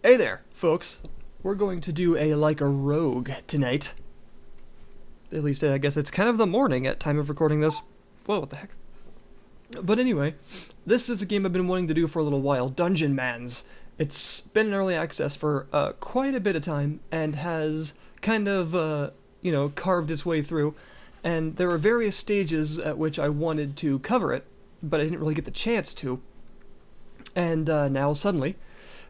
Hey there, folks. We're going to do a Like a Rogue tonight. At least I guess it's kind of the morning at time of recording this. Whoa, what the heck? But anyway, this is a game I've been wanting to do for a little while, Dungeonmans. It's been in early access for quite a bit of time and has kind of, carved its way through. And there were various stages at which I wanted to cover it, but I didn't really get the chance to. And now suddenly,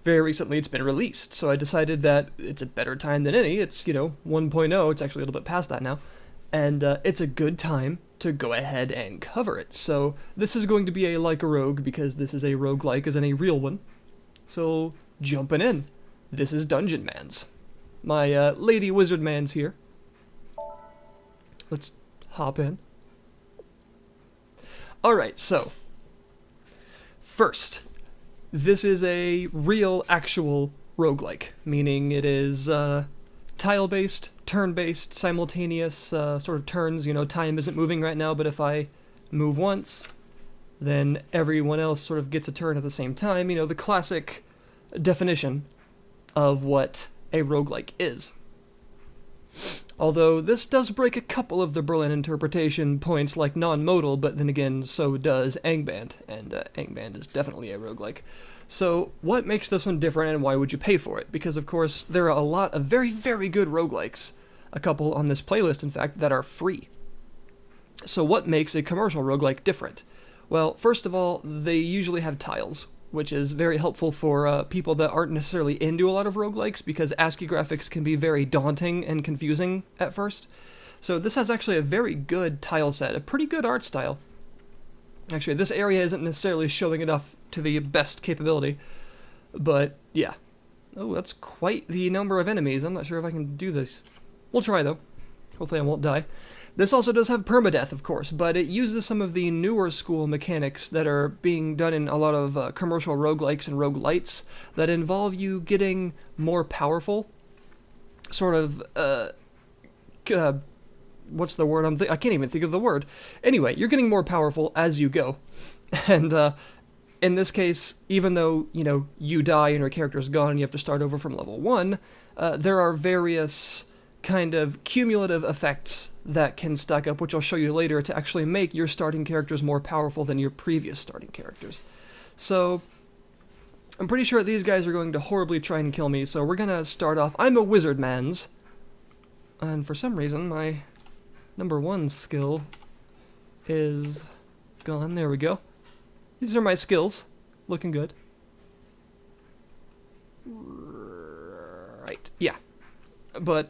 very recently, it's been released, so I decided that it's a better time than any. It's, 1.0, it's actually a little bit past that now, and it's a good time to go ahead and cover it. So this is going to be a Like a Rogue, because this is a roguelike as in a real one. So, jumping in, this is Dungeonmans. My Lady Wizard Man's here. Let's hop in. Alright, so, first, this is a real, actual roguelike, meaning it is tile-based, turn-based, simultaneous sort of turns. Time isn't moving right now, but if I move once, then everyone else sort of gets a turn at the same time. The classic definition of what a roguelike is. Although this does break a couple of the Berlin interpretation points like non-modal, but then again, so does Angband, and Angband is definitely a roguelike. So what makes this one different, and why would you pay for it? Because of course, there are a lot of very, very good roguelikes, a couple on this playlist in fact, that are free. So what makes a commercial roguelike different? Well, first of all, they usually have tiles, which is very helpful for people that aren't necessarily into a lot of roguelikes, because ASCII graphics can be very daunting and confusing at first. So this has actually a very good tile set, a pretty good art style. Actually, this area isn't necessarily showing it off to the best capability, but yeah. Oh, that's quite the number of enemies. I'm not sure if I can do this. We'll try, though. Hopefully I won't die. This also does have permadeath, of course, but it uses some of the newer school mechanics that are being done in a lot of commercial roguelikes and roguelites that involve you getting more powerful. Sort of, what's the word I can't even think of the word. Anyway, you're getting more powerful as you go. And, in this case, even though, you die and your character's gone and you have to start over from level 1, there are various kind of cumulative effects that can stack up, which I'll show you later, to actually make your starting characters more powerful than your previous starting characters. So, I'm pretty sure these guys are going to horribly try and kill me, so we're gonna start off. I'm a wizard mans, and for some reason my number 1 skill is gone. There we go. These are my skills. Looking good. Right, yeah. But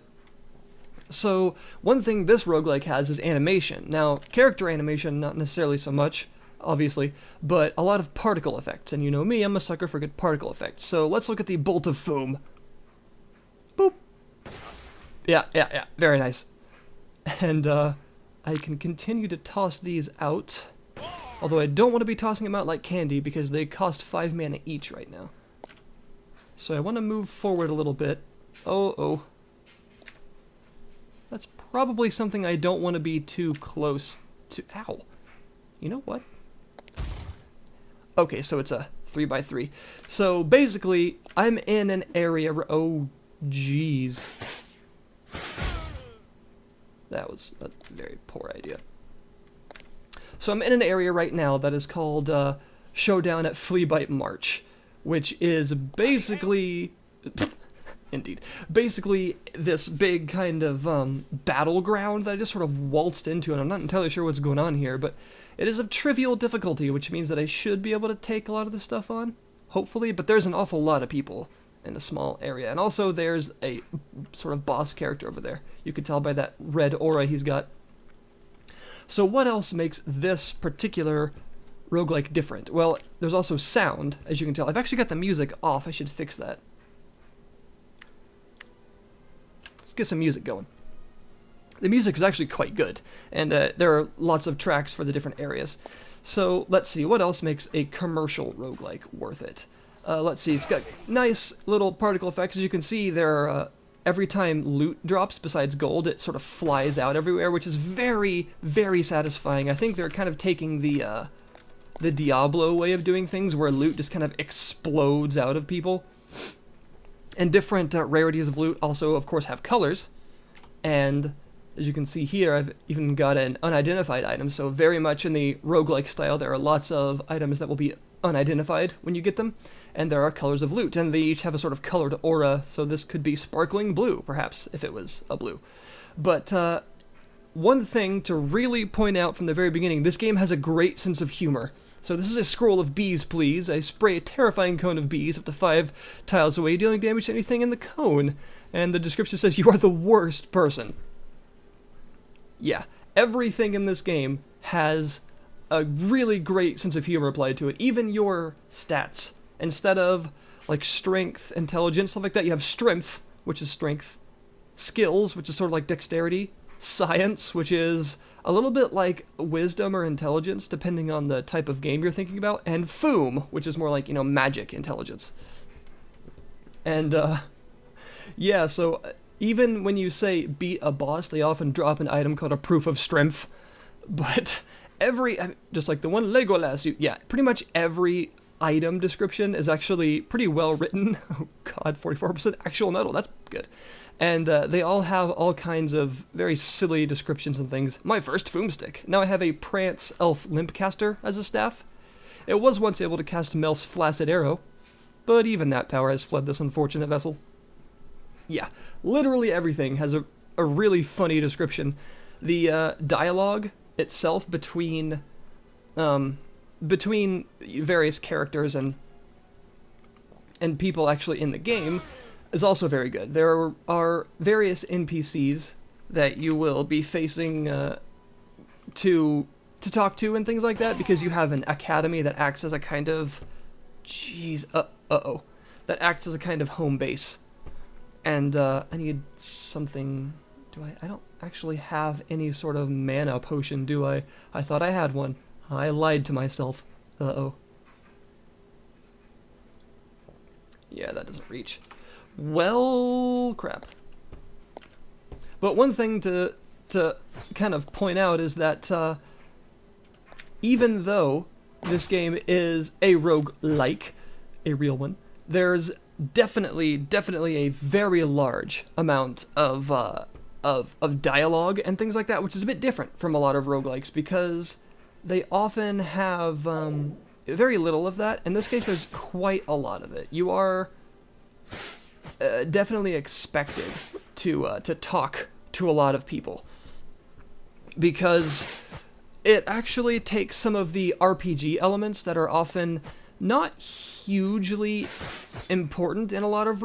so, one thing this roguelike has is animation. Now, character animation, not necessarily so much, obviously, but a lot of particle effects. And you know me, I'm a sucker for good particle effects. So, let's look at the bolt of foam. Boop. Yeah, very nice. And, I can continue to toss these out. Although I don't want to be tossing them out like candy, because they cost 5 mana each right now. So, I want to move forward a little bit. Oh. That's probably something I don't want to be too close to. Ow. You know what? Okay, so it's a 3x3. So basically, I'm in an area. Oh, jeez. That was a very poor idea. So I'm in an area right now that is called Showdown at Fleabite March, which is basically. Indeed. Basically, this big kind of battleground that I just sort of waltzed into, and I'm not entirely sure what's going on here, but it is of trivial difficulty, which means that I should be able to take a lot of this stuff on, hopefully, but there's an awful lot of people in a small area, and also there's a sort of boss character over there. You can tell by that red aura he's got. So what else makes this particular roguelike different? Well, there's also sound, as you can tell. I've actually got the music off. I should fix that. Get some music going. The music is actually quite good, and there are lots of tracks for the different areas. So let's see, what else makes a commercial roguelike worth it? Let's see, it's got nice little particle effects. As you can see, there are, every time loot drops besides gold, it sort of flies out everywhere, which is very, very satisfying. I think they're kind of taking the Diablo way of doing things, where loot just kind of explodes out of people. And different rarities of loot also, of course, have colors. And as you can see here, I've even got an unidentified item. So very much in the roguelike style, there are lots of items that will be unidentified when you get them. And there are colors of loot, and they each have a sort of colored aura. So this could be sparkling blue, perhaps, if it was a blue. But one thing to really point out from the very beginning, this game has a great sense of humor. So this is a scroll of bees, please. I spray a terrifying cone of bees up to 5 tiles away, dealing damage to anything in the cone. And the description says, you are the worst person. Yeah, everything in this game has a really great sense of humor applied to it. Even your stats. Instead of, like, strength, intelligence, stuff like that, you have strength, which is strength. Skills, which is sort of like dexterity. Science, which is a little bit like wisdom or intelligence, depending on the type of game you're thinking about. And foom, which is more like, magic intelligence. And, yeah, so even when you say beat a boss, they often drop an item called a proof of strength. But just like the one Legolas, pretty much every item description is actually pretty well written. Oh god, 44% actual metal, that's good. And they all have all kinds of very silly descriptions and things. My first foomstick. Now I have a Prance Elf Limpcaster as a staff. It was once able to cast Melf's Flaccid Arrow, but even that power has fled this unfortunate vessel. Yeah, literally everything has a really funny description. The dialogue itself between various characters and people actually in the game is also very good. There are various NPCs that you will be facing to talk to and things like that, because you have an academy that acts as a kind of that acts as a kind of home base. And I need something. I don't actually have any sort of mana potion, do I? I thought I had one. I lied to myself. Uh-oh. Yeah, that doesn't reach. Well, crap. But one thing to kind of point out is that even though this game is a roguelike, a real one, there's definitely a very large amount of dialogue and things like that, which is a bit different from a lot of roguelikes, because they often have very little of that. In this case, there's quite a lot of it. You are definitely expected to talk to a lot of people, because it actually takes some of the RPG elements that are often not hugely important in a lot of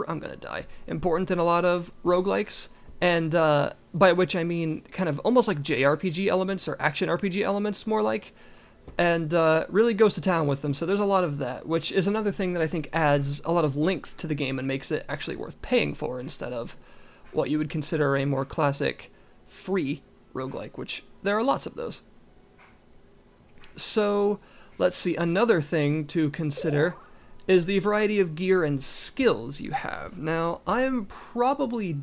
important in a lot of roguelikes, and by which I mean kind of almost like JRPG elements or action RPG elements, more like, and really goes to town with them. So there's a lot of that, which is another thing that I think adds a lot of length to the game and makes it actually worth paying for, instead of what you would consider a more classic free roguelike, which there are lots of those. So let's see, another thing to consider is the variety of gear and skills you have. Now, I am probably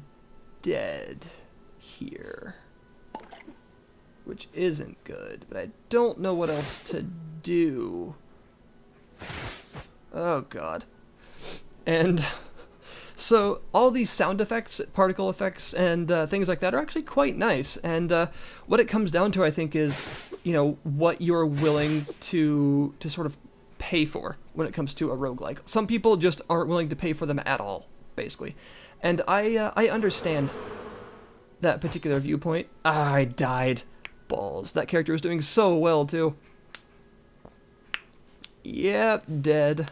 dead here, which isn't good, but I don't know what else to do. Oh god. And so all these sound effects, particle effects, and things like that are actually quite nice. And what it comes down to, I think, is, what you're willing to sort of pay for when it comes to a roguelike. Some people just aren't willing to pay for them at all, basically. And I understand that particular viewpoint. I died. Balls. That character was doing so well, too. Yep, dead.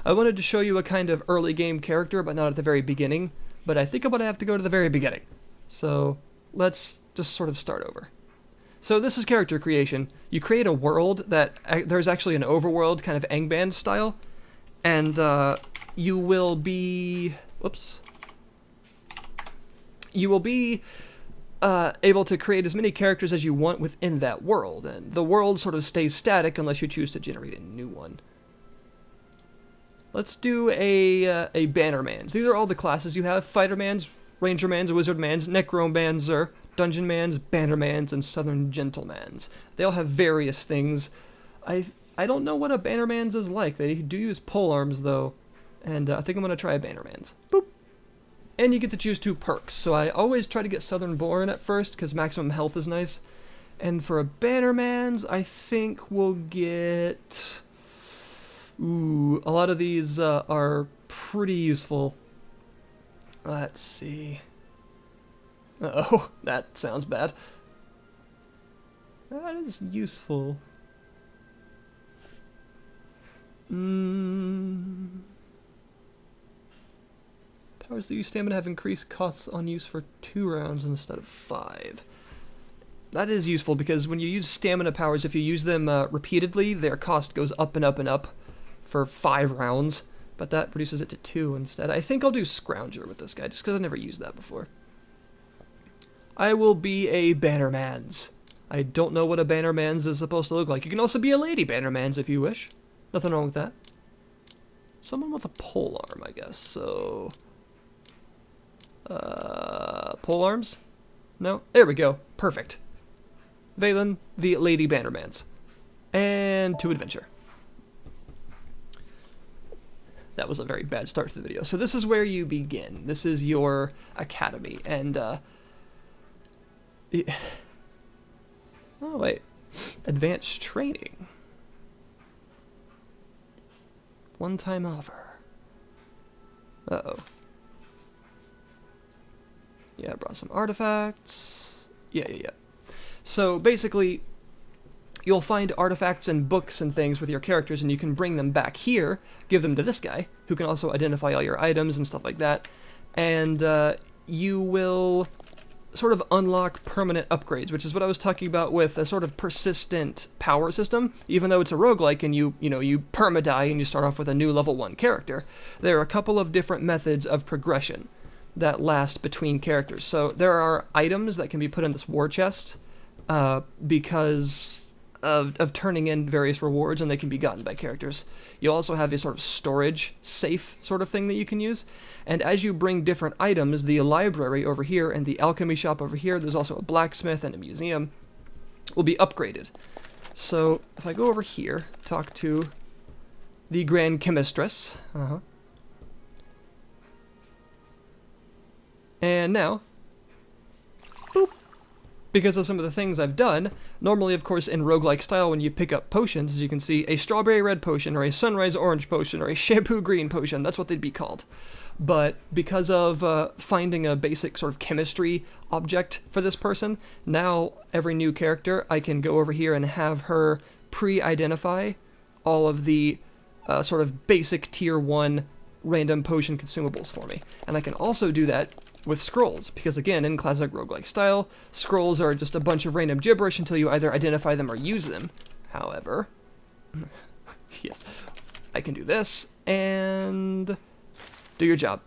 I wanted to show you a kind of early game character, but not at the very beginning. But I think I'm going to have to go to the very beginning. So let's just sort of start over. So this is character creation. You create a world that there's actually an overworld, kind of Angband style. And you will be... Whoops. You will be able to create as many characters as you want within that world. And the world sort of stays static unless you choose to generate a new one. Let's do a Bannermans. These are all the classes you have: Fightermans, Rangermans, Wizardmans, Necromans, Dungeonmans, Bannermans, and Southern Gentlemans. They all have various things. I don't know what a Bannermans is like. They do use polearms, though. And I think I'm going to try a Bannermans. Boop. And you get to choose 2 perks. So I always try to get Southern Born at first, because maximum health is nice. And for a Bannermans, I think we'll get... Ooh, a lot of these are pretty useful. Let's see. Uh-oh, that sounds bad. That is useful. Powers that use stamina have increased costs on use for 2 rounds instead of 5. That is useful because when you use stamina powers, if you use them repeatedly, their cost goes up and up and up for 5 rounds, but that reduces it to 2 instead. I think I'll do Scrounger with this guy, just because I've never used that before. I will be a Bannermans. I don't know what a Bannermans is supposed to look like. You can also be a Lady Bannermans if you wish. Nothing wrong with that. Someone with a pole arm, I guess, so... pole arms? No? There we go. Perfect. Valen, the Lady Bannermans. And to adventure. That was a very bad start to the video. So this is where you begin. This is your academy, and, oh, wait. Advanced training. One-time offer. Uh-oh. Yeah, I brought some artifacts. Yeah. So, basically, you'll find artifacts and books and things with your characters, and you can bring them back here, give them to this guy, who can also identify all your items and stuff like that, and you will sort of unlock permanent upgrades, which is what I was talking about with a sort of persistent power system. Even though it's a roguelike and you perma-die and you start off with a new level 1 character, there are a couple of different methods of progression that last between characters. So there are items that can be put in this war chest because of turning in various rewards, and they can be gotten by characters. You also have a sort of storage safe sort of thing that you can use. And as you bring different items, the library over here and the alchemy shop over here, there's also a blacksmith and a museum, will be upgraded. So if I go over here, talk to the Grand Chemistress, and now, boop, because of some of the things I've done, normally, of course, in roguelike style, when you pick up potions, as you can see, a strawberry red potion, or a sunrise orange potion, or a shampoo green potion, that's what they'd be called. But because of finding a basic sort of chemistry object for this person, now every new character, I can go over here and have her pre-identify all of the sort of basic tier 1 random potion consumables for me. And I can also do that with scrolls, because again, in classic roguelike style, scrolls are just a bunch of random gibberish until you either identify them or use them. However, yes, I can do this, and do your job.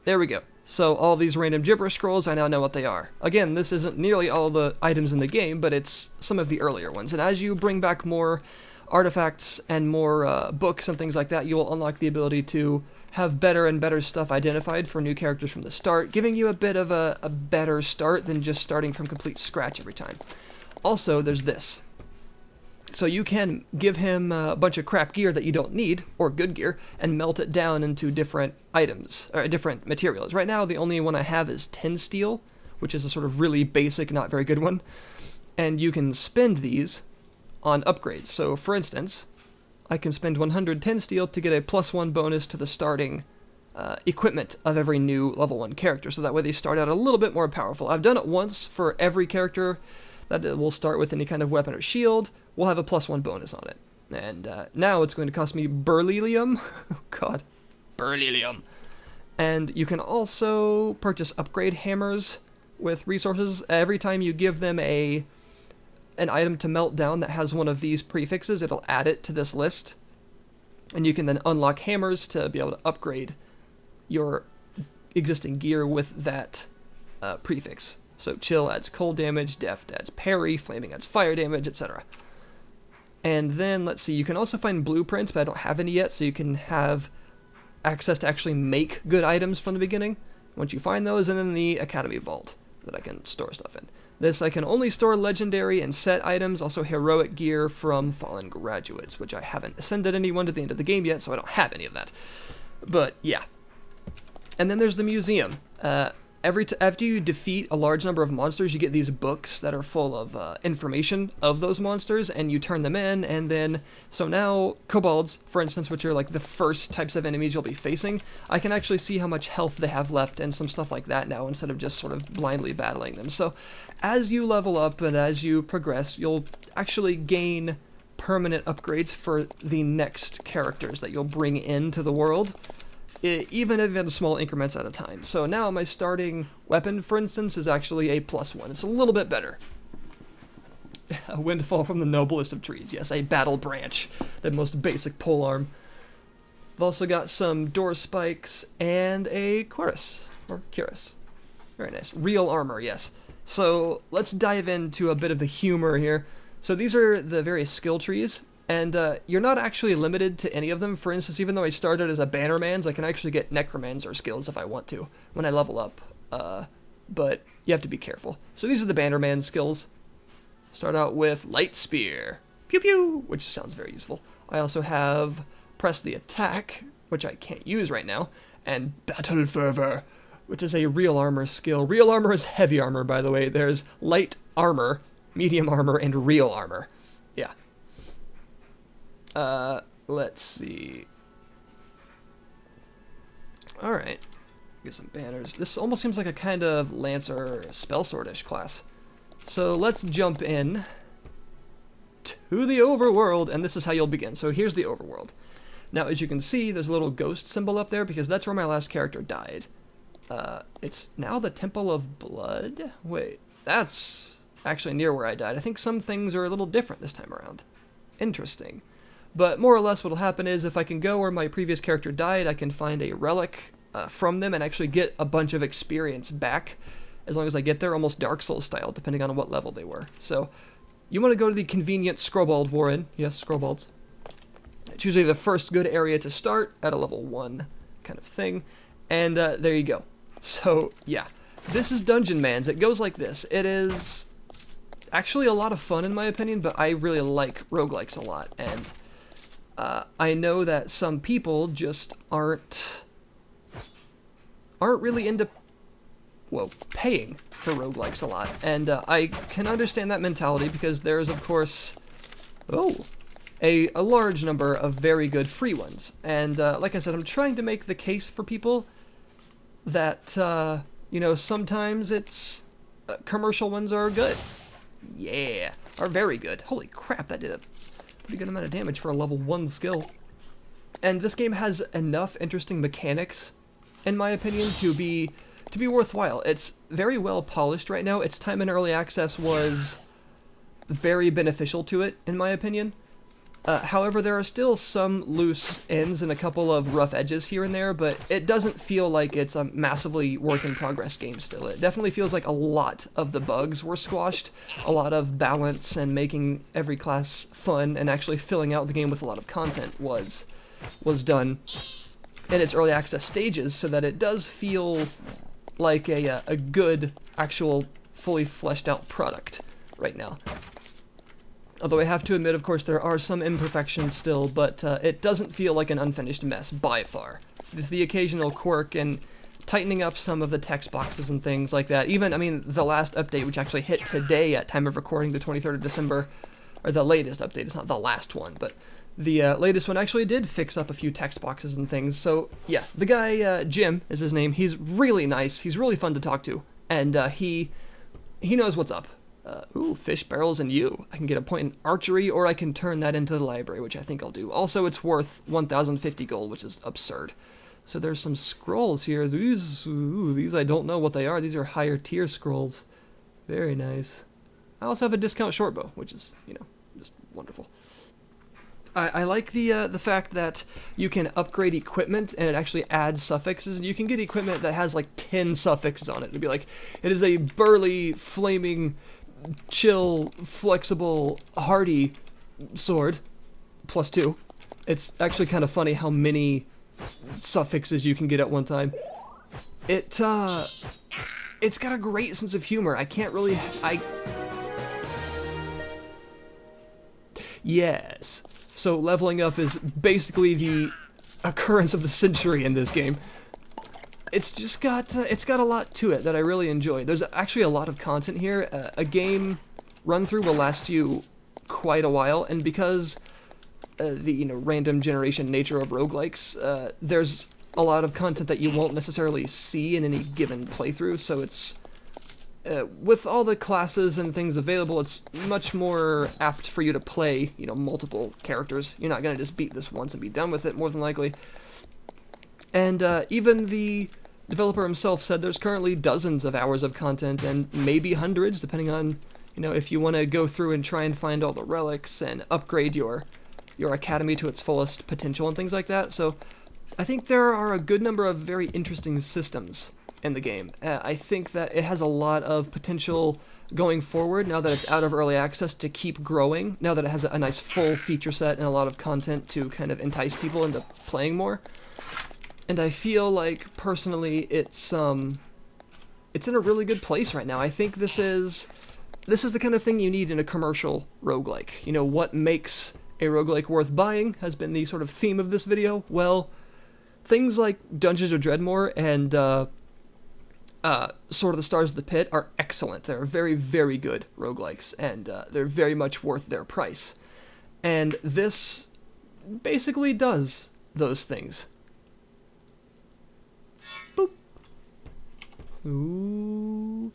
There we go. So all these random gibberish scrolls, I now know what they are. Again, this isn't nearly all the items in the game, but it's some of the earlier ones. And as you bring back more artifacts and more books and things like that, you will unlock the ability to have better and better stuff identified for new characters from the start, giving you a bit of a better start than just starting from complete scratch every time. Also, there's this. So you can give him a bunch of crap gear that you don't need, or good gear, and melt it down into different items, or different materials. Right now, the only one I have is 10 steel, which is a sort of really basic, not very good one. And you can spend these on upgrades. So, for instance, I can spend 110 steel to get a +1 bonus to the starting equipment of every new level 1 character, so that way they start out a little bit more powerful. I've done it once for every character that will start with any kind of weapon or shield. We'll have a +1 bonus on it. And now it's going to cost me beryllium. Oh god, beryllium. And you can also purchase upgrade hammers with resources. Every time you give them an item to melt down that has one of these prefixes, it'll add it to this list. And you can then unlock hammers to be able to upgrade your existing gear with that prefix. So chill adds cold damage, deft adds parry, flaming adds fire damage, etc. And then, let's see, you can also find blueprints, but I don't have any yet, so you can have access to actually make good items from the beginning once you find those, and then the Academy Vault that I can store stuff in. This, I can only store legendary and set items, also heroic gear from fallen graduates, which I haven't ascended anyone to the end of the game yet, so I don't have any of that. But, yeah. And then there's the museum. After you defeat a large number of monsters, you get these books that are full of information of those monsters, and you turn them in, and then, so now, kobolds, for instance, which are like the first types of enemies you'll be facing, I can actually see how much health they have left and some stuff like that now, instead of just sort of blindly battling them. So, as you level up and as you progress, you'll actually gain permanent upgrades for the next characters that you'll bring into the world, even if in small increments at a time. So now my starting weapon, for instance, is actually a +1. It's a little bit better. A windfall from the noblest of trees. Yes, a battle branch. The most basic polearm. I've also got some door spikes and a cuirass. Or cuirass. Very nice. Real armor, yes. So let's dive into a bit of the humor here. So these are the various skill trees. And you're not actually limited to any of them. For instance, even though I started as a Bannermans, I can actually get Necromancer skills if I want to when I level up. But you have to be careful. So these are the Bannerman skills. Start out with Light Spear. Pew pew! Which sounds very useful. I also have Press the Attack, which I can't use right now. And Battle Fervor, which is a real armor skill. Real armor is heavy armor, by the way. There's light armor, medium armor, and real armor. Yeah. Let's see. Alright. Get some banners. This almost seems like a kind of Lancer Spellsword-ish class. So let's jump in to the overworld, and this is how you'll begin. So here's the overworld. Now, as you can see, there's a little ghost symbol up there because that's where my last character died. It's now the Temple of Blood? Wait, that's actually near where I died. I think some things are a little different this time around. Interesting. But more or less what'll happen is if I can go where my previous character died, I can find a relic from them and actually get a bunch of experience back as long as I get there, almost Dark Souls style, depending on what level they were. So you want to go to the convenient Scrobald Warren. Yes, Scrobalds. It's usually the first good area to start at a level 1 kind of thing. And there you go. So, yeah. This is Dungeonmans. It goes like this. It is actually a lot of fun in my opinion, but I really like roguelikes a lot. And I know that some people just aren't really into, well, paying for roguelikes a lot. And I can understand that mentality because there's, of course, a large number of very good free ones. And like I said, I'm trying to make the case for people that, you know, sometimes it's commercial ones are good. Yeah, are very good. Holy crap, that did a pretty good amount of damage for a level 1 skill. And this game has enough interesting mechanics, in my opinion, to be worthwhile. It's very well polished right now. Its time in early access was very beneficial to it, in my opinion. However, there are still some loose ends and a couple of rough edges here and there, but it doesn't feel like it's a massively work-in-progress game still. It definitely feels like a lot of the bugs were squashed, a lot of balance and making every class fun and actually filling out the game with a lot of content was done in its early access stages, so that it does feel like a good, actual, fully fleshed out product right now. Although I have to admit, of course, there are some imperfections still, but it doesn't feel like an unfinished mess, by far. With the occasional quirk and tightening up some of the text boxes and things like that. Even, I mean, the last update, which actually hit today at time of recording, the 23rd of December, or the latest update, it's not the last one, but the latest one actually did fix up a few text boxes and things. So, yeah, the guy, Jim is his name, he's really nice, he's really fun to talk to, and he knows what's up. Ooh, fish, barrels, and you. I can get a point in archery, or I can turn that into the library, which I think I'll do. Also, it's worth 1,050 gold, which is absurd. So there's some scrolls here. These I don't know what they are. These are higher tier scrolls. Very nice. I also have a discount shortbow, which is, you know, just wonderful. I like the fact that you can upgrade equipment and it actually adds suffixes. You can get equipment that has like 10 suffixes on it. It'd be like, it is a burly, flaming, chill, flexible, hardy sword, +2. It's actually kind of funny how many suffixes you can get at one time. It's got a great sense of humor. I can't really... Yes. So leveling up is basically the occurrence of the century in this game. It's got a lot to it that I really enjoy. There's actually a lot of content here. A game run through will last you quite a while, and because the random generation nature of roguelikes, there's a lot of content that you won't necessarily see in any given playthrough. So it's with all the classes and things available, it's much more apt for you to play, multiple characters. You're not gonna just beat this once and be done with it, more than likely. And even the developer himself said there's currently dozens of hours of content, and maybe hundreds, depending on, if you want to go through and try and find all the relics and upgrade your academy to its fullest potential and things like that. So I think there are a good number of very interesting systems in the game. I think that it has a lot of potential going forward now that it's out of early access to keep growing, now that it has a nice full feature set and a lot of content to kind of entice people into playing more. And I feel like, personally, it's in a really good place right now. I think this is the kind of thing you need in a commercial roguelike. What makes a roguelike worth buying has been the sort of theme of this video. Well, things like Dungeons of Dreadmore and Sword of the Stars of the Pit are excellent. They're very, very good roguelikes, and they're very much worth their price. And this basically does those things. Boop. Ooh.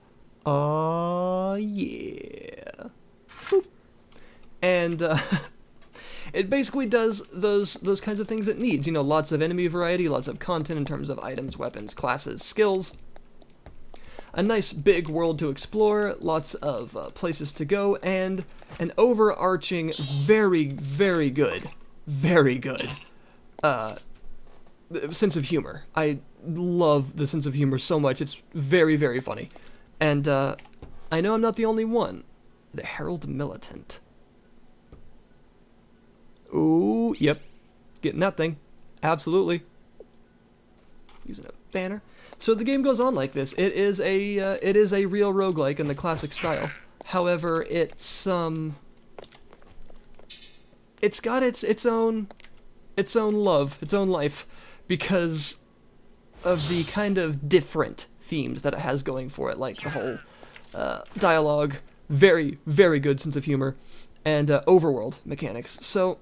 Yeah. Boop. And it basically does those kinds of things it needs. Lots of enemy variety, lots of content in terms of items, weapons, classes, skills. A nice big world to explore, lots of places to go, and an overarching, very, very good sense of humor. I love the sense of humor so much. It's very, very funny. And I know I'm not the only one. The Herald Militant. Ooh, yep. Getting that thing. Absolutely. Using a banner. So the game goes on like this. It is a real roguelike in the classic style. However, it's got its own love, its own life, because of the kind of different themes that it has going for it, like the whole dialogue, very, very good sense of humor, and overworld mechanics. So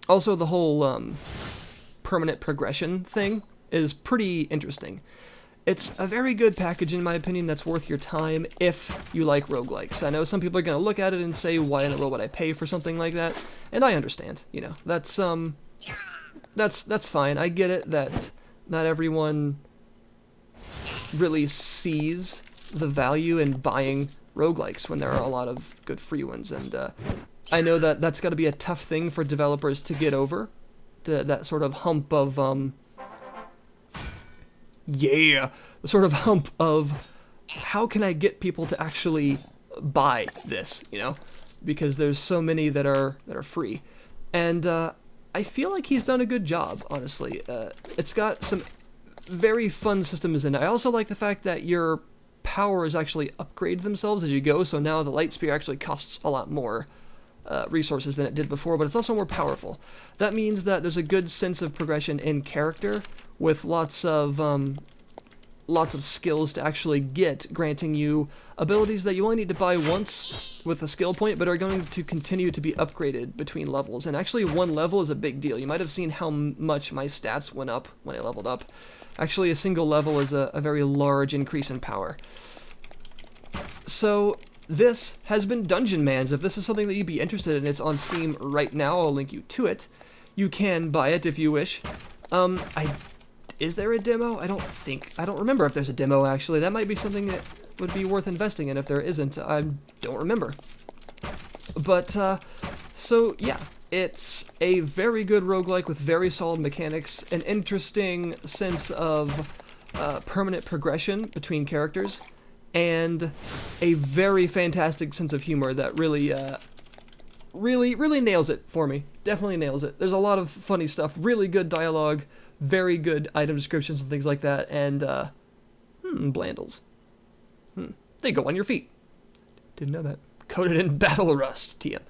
also the whole permanent progression thing is pretty interesting. It's a very good package, in my opinion, that's worth your time if you like roguelikes. I know some people are going to look at it and say, why in the world would I pay for something like that? And I understand, that's fine. I get it that not everyone really sees the value in buying roguelikes when there are a lot of good free ones, and I know that that's got to be a tough thing for developers to get over, that sort of hump of the sort of hump of how can I get people to actually buy this, because there's so many that are free. And I feel like he's done a good job, honestly. It's got some very fun systems in it. I also like the fact that your powers actually upgrade themselves as you go, so now the light spear actually costs a lot more resources than it did before, but it's also more powerful. That means that there's a good sense of progression in character, with lots of skills to actually get, granting you abilities that you only need to buy once with a skill point, but are going to continue to be upgraded between levels. And actually, one level is a big deal. You might have seen how much my stats went up when I leveled up. Actually, a single level is a very large increase in power. So this has been Dungeonmans. If this is something that you'd be interested in, it's on Steam right now. I'll link you to it. You can buy it if you wish. Is there a demo? I don't remember if there's a demo, actually. That might be something that would be worth investing in if there isn't. I don't remember. But, so, yeah. It's a very good roguelike with very solid mechanics, an interesting sense of permanent progression between characters, and a very fantastic sense of humor that really nails it for me. Definitely nails it. There's a lot of funny stuff, really good dialogue, very good item descriptions and things like that, and Blandles. They go on your feet. Didn't know that. Coated in battle rust, TM.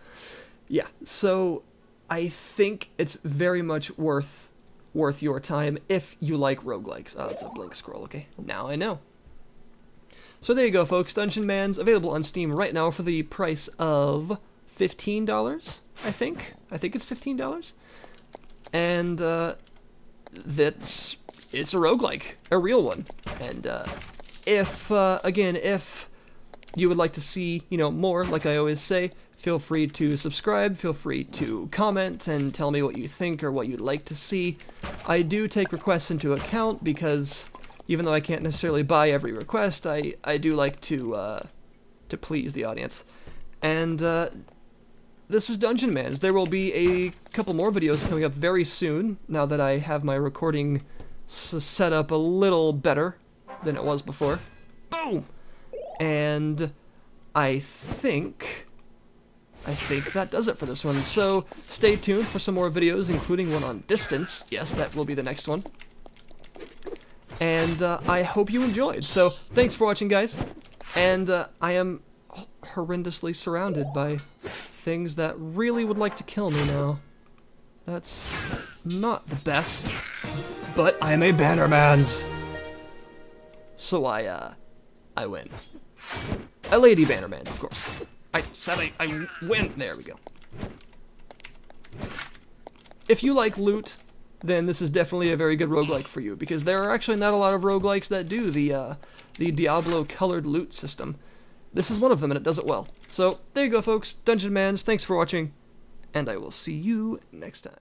Yeah, so I think it's very much worth your time if you like roguelikes. Oh, it's a blink scroll, okay. Now I know. So there you go, folks. Dungeonmans, available on Steam right now for the price of $15, I think. I think it's $15. And it's a roguelike, a real one. And if you would like to see, more, like I always say, feel free to subscribe, feel free to comment and tell me what you think or what you'd like to see. I do take requests into account because even though I can't necessarily buy every request, I do like to please the audience. And this is Dungeonmans. There will be a couple more videos coming up very soon, now that I have my recording set up a little better than it was before. Boom! And I think that does it for this one. So stay tuned for some more videos, including one on distance. Yes, that will be the next one. And I hope you enjoyed. So thanks for watching, guys. And I am horrendously surrounded by things that really would like to kill me now. That's not the best. But I'm a Bannermans. So I win. A lady Bannermans, of course. I said I win. There we go. If you like loot, then this is definitely a very good roguelike for you, because there are actually not a lot of roguelikes that do the Diablo-colored loot system. This is one of them, and it does it well. So, there you go, folks. Dungeonmans, thanks for watching, and I will see you next time.